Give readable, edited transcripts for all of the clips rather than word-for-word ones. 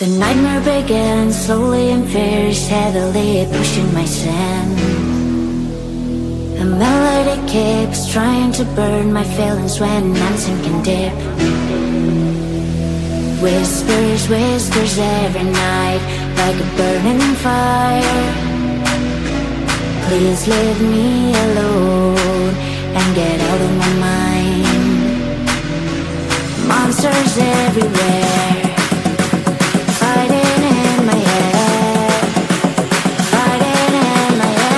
The nightmare begins slowly and fierce, heavily pushing my sin. The melody keeps trying to burn my feelings when I'm sinking deep. Whispers, whispers every night, like a burning fire. Please leave me alone and get out of my mind. Monsters everywhere, fighting in my head, fighting in my head.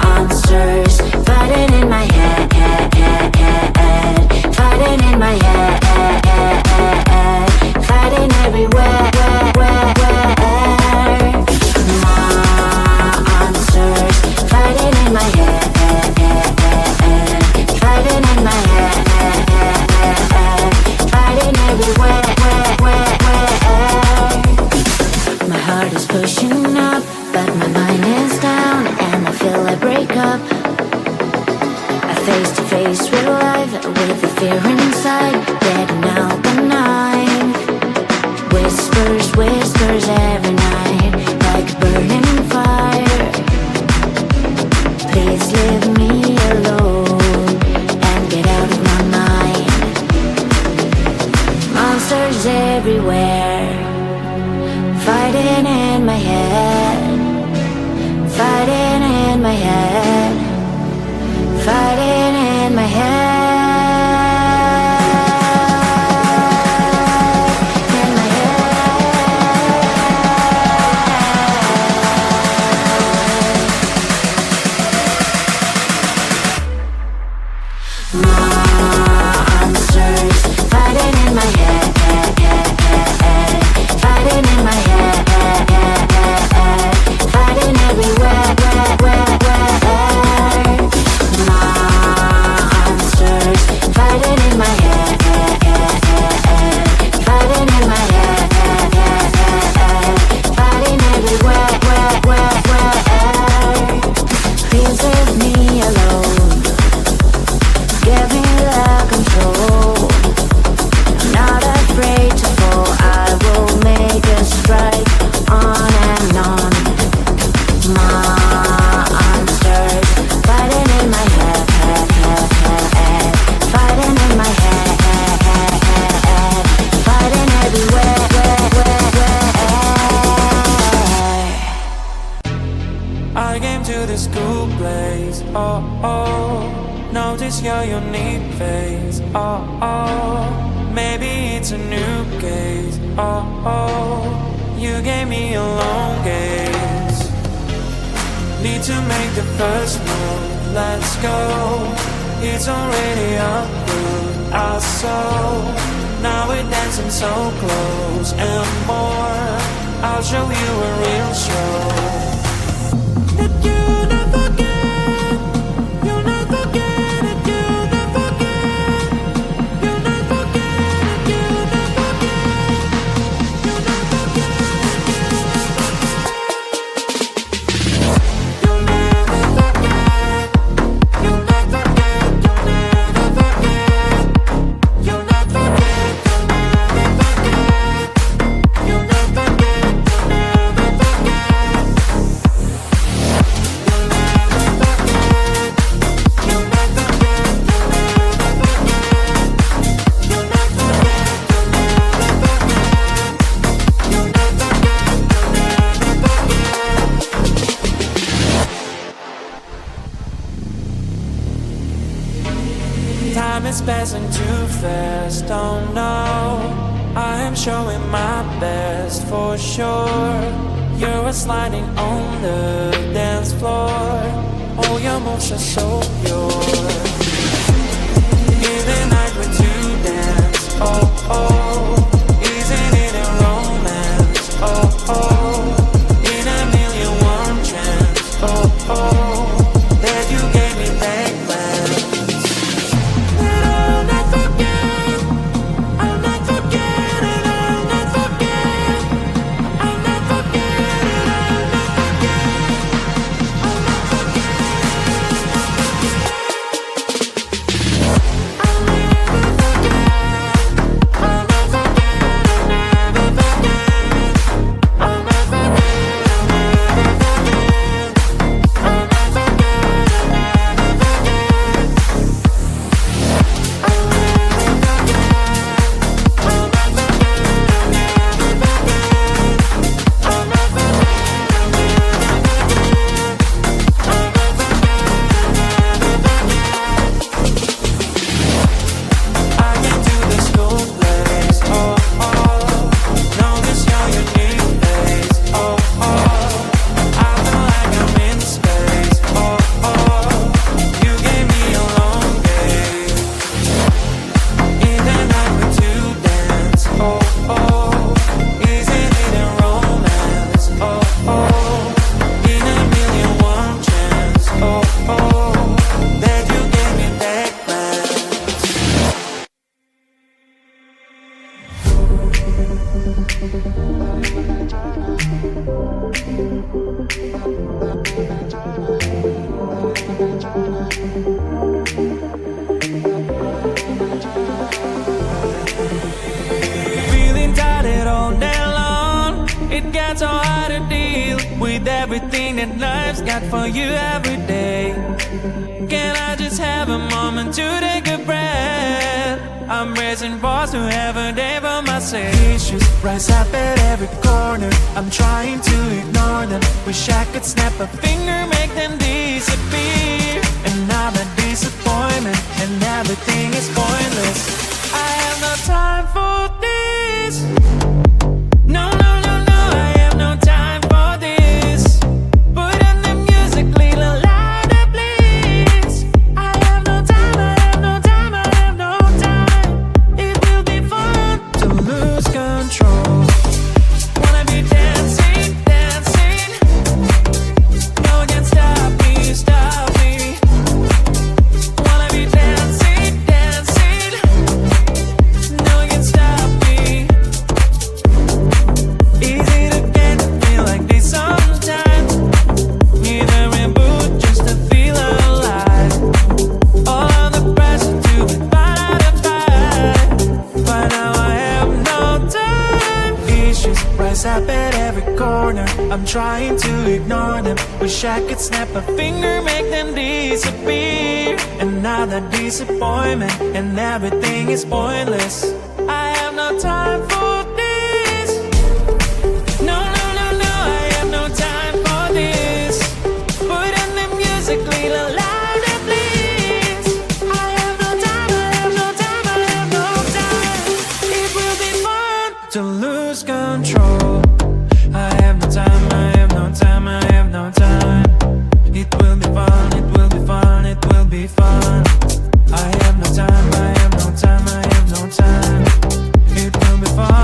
Monsters fighting in my head, fighting in my head, fighting everywhere. Monsters fighting in my head, fighting in my head, fighting everywhere. My heart is pushing up, but my mind is down, and I feel I break up. I face to face with life, with the fear inside, getting out the night. Whispers, whispers every night, like a burning fire. Please leave me alone and get out of my mind. Monsters everywhere, fighting in my head, fighting in my head, fighting in my head. Monsters fighting in my head, fighting in my head, fighting everywhere. Monsters fighting in my head, fighting in my head, fighting everywhere. Please leave me alone, give me the control. I'm not afraid to fall, I will make a strike on and on. Monsters fighting in my head, fighting in my head, fighting everywhere. I came to this cool place, oh, oh. Notice your unique face, oh, oh. Maybe it's a new case, oh, oh. You gave me a long gaze. Need to make the first move, let's go. It's already up with our soul. Now we're dancing so close and more. I'll show you a real show. That you never get, you'll never get it, you'll never get, you'll never get it, you'll never get, you'll never get it, you'll never forget, you'll never get, you'll never forget, you'll never get, you'll never forget, you'll never get. Time is passing too fast, oh no. I am showing my best for sure. You're sliding on the dance floor. All your moves are so pure. In the night when you dance, oh oh. Isn't it a romance, oh oh. In a million one chance, oh oh. That you gave me back glance. That I'll not forget, I'll not forget it, I'll not forget, I'll not forget it, I'll not forget, I'll not forget. got so hard to deal with everything that life's got for you every day. Can I just have a moment to take a breath? I'm raising balls to have a day for myself. Issues rise up at every corner, I'm trying to ignore them. Wish I could snap a finger, make them disappear. Another disappointment, and everything is pointless. I have no time for this. No, no, no, no, I have no time for this. Put on the music, little louder, please. I have no time, I have no time, I have no time. It will be fun to lose control. Wanna be dancing, dancing. No one can stop me, stop me. Wanna be dancing, dancing. No one can stop me. Easy to get to feel like this sometimes. Need a reboot just to feel alive. All of the pressure to be fight. But now I have no time. Issues rise up at every corner, I'm trying to ignore them. Wish I could snap a finger, make them disappear. Another disappointment, and everything is pointless. I have no time for this. No, no, no, no, I have no time for this. Put on the music, little louder, please. I have no time, I have no time, I have no time. It will be fun to lose control. I have no time, I have no time, I have no time. It will be fun, it will be fun, it will be fun. I have no time, I have no time, I have no time. It will be fun.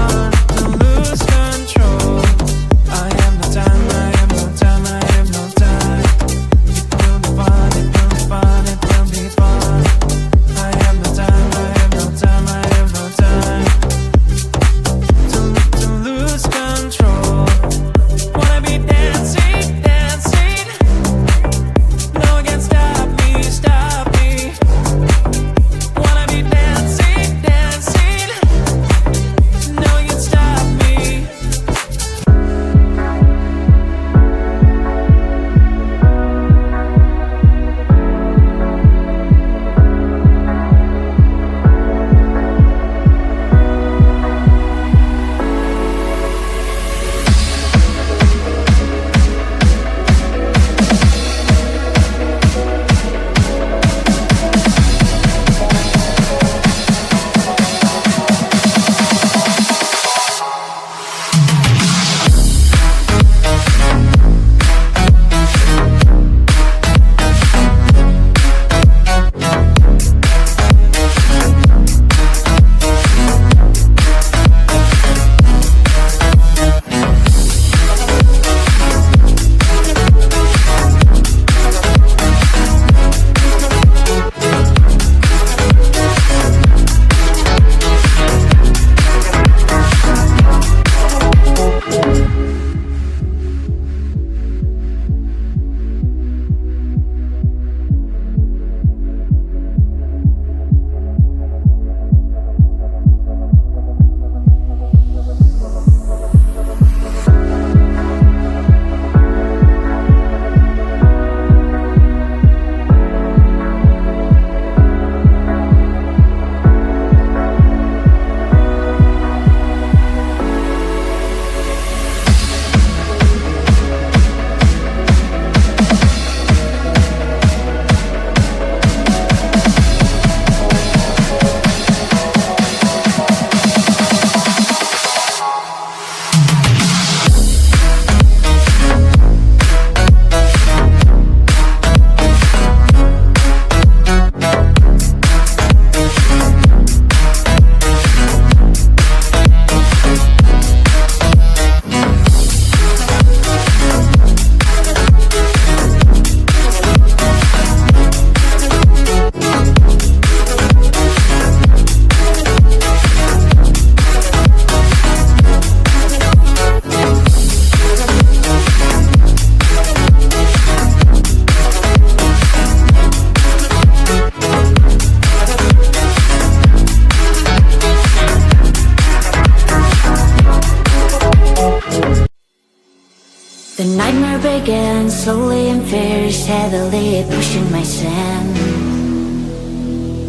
slowly and very steadily pushing my sand.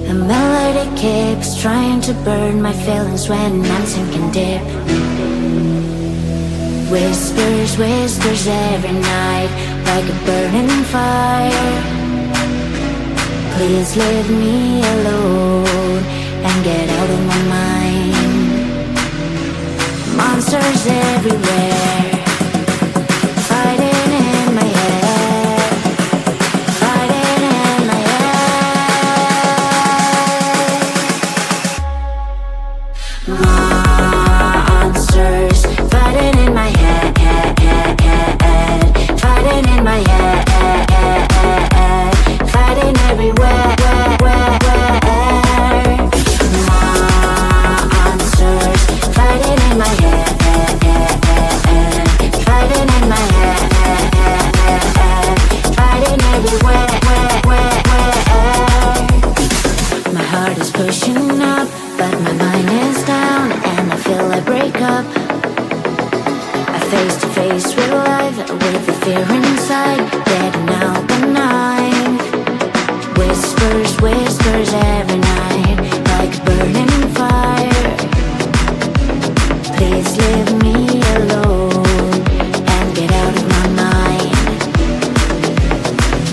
The melody keeps trying to burn my feelings when I'm sinking deep. Whispers, whispers every night, like a burning fire. Please leave me alone and get out of my mind. Monsters everywhere, fighting in my head, fighting in my head. Monsters fighting in my head, fighting in my head, fighting everywhere. Monsters fighting in my head, fighting in my head, fighting everywhere. My heart is pushing up, but my mind is down, and I feel I break up. I face to face with life, with the fear inside, getting out the night. Whispers, whispers every night, like a burning fire. Please leave me alone and get out of my mind.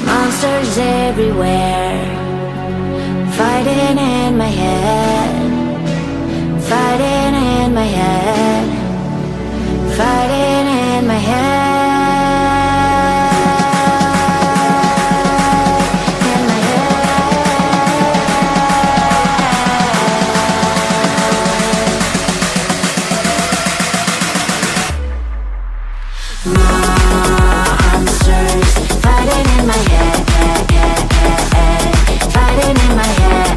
Monsters everywhere, fighting in my head, fighting in my head, fighting in my head. Monsters fighting in my head, fighting in my head,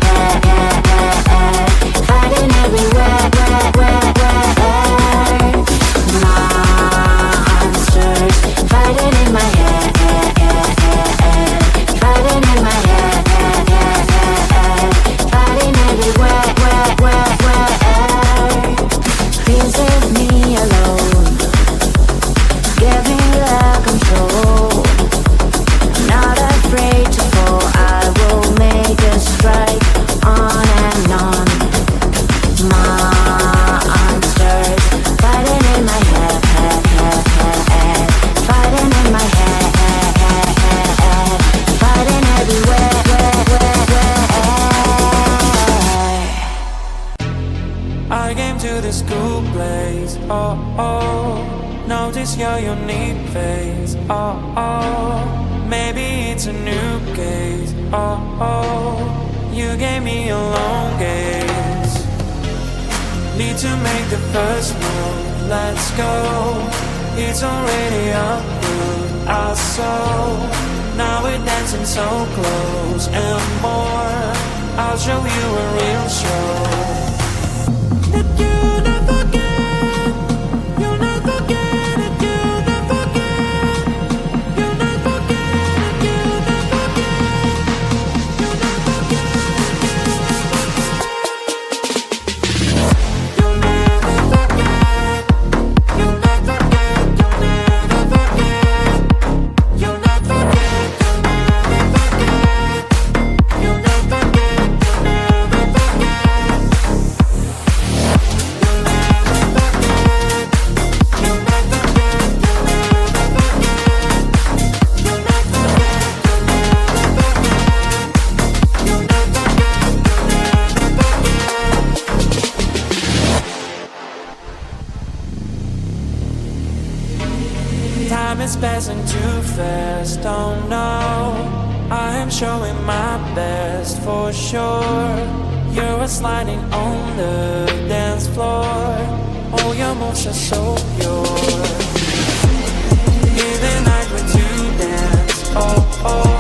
fighting everywhere. Monsters fighting in my head, fighting in my head, fighting everywhere. Please leave me alone, give me the control. I'm not afraid to fall, I will make a strike on and on. Monsters fighting in my head, fighting in my head, fighting everywhere. I came to this cool place, oh, oh. Notice your unique face, oh, oh. Maybe it's a new case, oh, oh. You gave me a long gaze. Need to make the first move, let's go. It's already up with our soul. Now we're dancing so close and more. I'll show you a real show that you never get. You'll never get it, you'll never get. You'll never get it, you'll never get. You'll never get it, you'll never forget. You'll never get, you'll never forget. You'll never get, you'll never forget. You'll never get, you'll never forget. Time is passing too fast, oh no. I am showing my best for sure. You're sliding on the dance floor. All your moves are so pure. In the night when you dance, oh, oh.